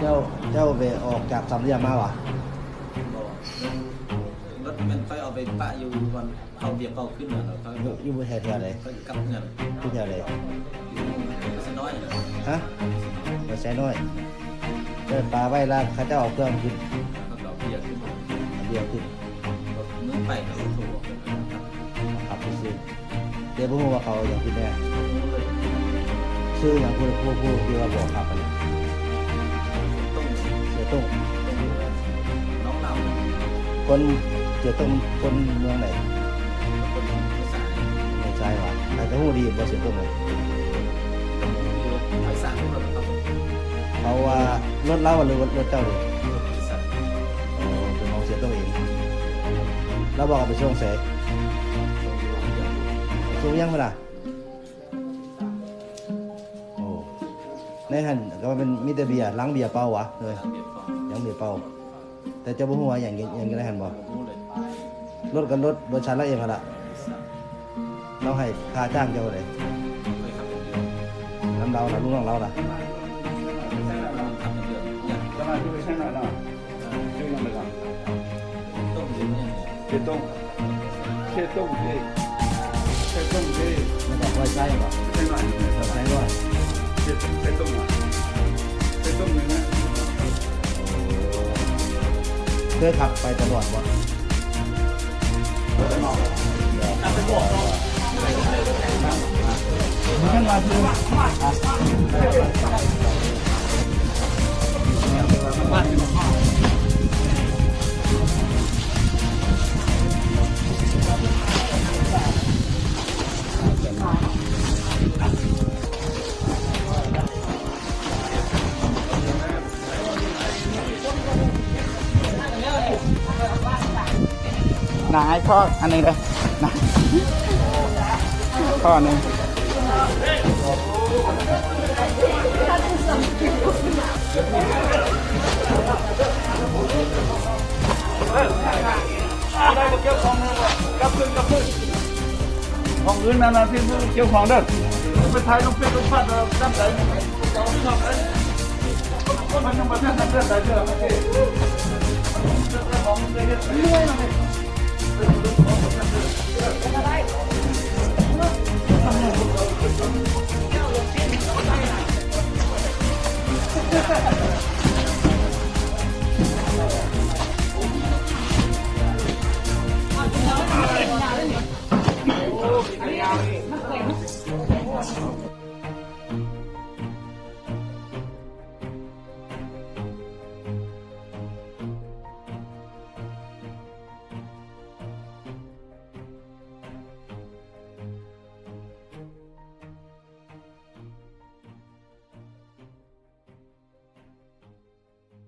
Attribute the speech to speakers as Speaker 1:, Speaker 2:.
Speaker 1: เจ้าเจ้าไปออกจากสามเหลี่ยมมาวะ
Speaker 2: รถมันค่อยเอาไปปะอยู่วันเอาเบียร์เป่าขึ้นเหรอเขา
Speaker 1: อยู่แถวไหน
Speaker 2: ก็กับเงิน
Speaker 1: ที่แถวไหน
Speaker 2: อยู่สน้อย
Speaker 1: ฮะกระแสน้อยเดินปลาไว้ล่างข้าเจ้าเอาเครื่องขึ้น
Speaker 2: เขาเอาเบียร์ขึ้น
Speaker 1: เดียวขึ้น
Speaker 2: รถมือไปกับรถทัวร์
Speaker 1: ขับไปซื้อเดี๋ยวผมว่าเขาอย่างที่แน่ซื้ออย่างผู้ที่ว่าบอกขับไปเลย
Speaker 2: ต้อง
Speaker 1: เสือตุ้ง
Speaker 2: น้องเรา
Speaker 1: คนเสือตุ้งคนเมืองไหน
Speaker 2: คนภาษา
Speaker 1: ไม่ใช่หรอแต่จะหูดีบ่เสือตุ้งเลย
Speaker 2: ภาษาทุกคนครับ
Speaker 1: เขาว่ารถเล่าหรือรถเจ้าเลย
Speaker 2: ภาษา
Speaker 1: เป็นของเสือตุ้งเองเราบอกเอาไปช่วงเสยช่วงยังเวลาโอ้ในหันก็เป็นมิเตอร์เบียร์ล้างเบียร์เป้าวะเลย
Speaker 2: เบียร์ฟอง
Speaker 1: ยังเบียร์เป้าแต่เจ้าบุ้งว่าอย่างได้หันบ่
Speaker 2: รู้เลย
Speaker 1: รถกันรถบริษัทเราเองกันละเราให้ค่าจ้างเจ้าเลย
Speaker 2: ไม่ขับเป็นเดือน
Speaker 1: น้ำเราล่ะลูกน้องเราล่ะ
Speaker 2: ขับเป็นเดือนอย่าง
Speaker 3: จะมาช่วยใช่ไหมล่ะช่วยยังไงล่ะ
Speaker 2: ต้มเดือนเนี่ย
Speaker 3: เช็ดต้มเช็ดต้มเช็ดเช็ดต้มเช็ด
Speaker 1: ไม่บอกว่าใช่บ่
Speaker 3: ใช่ไหม
Speaker 1: เราใช้ด้วย
Speaker 3: เช็ดเช็ดต้มอ่ะเช็ดต้มเลยนะ
Speaker 1: เคยขับไปตลอดบ่มันมาคือ
Speaker 3: หนาให้ข้ออันนึงเลยนะข้อหนึ่งของอื่นนั่นนะที่เกี่ยวของเด้อไปถ่ายลงเฟซลงพัดจำใจชอบเลยมันต้องมาแท่งกันเรื่องใดเรื่องอะไรของเรื่องอะไร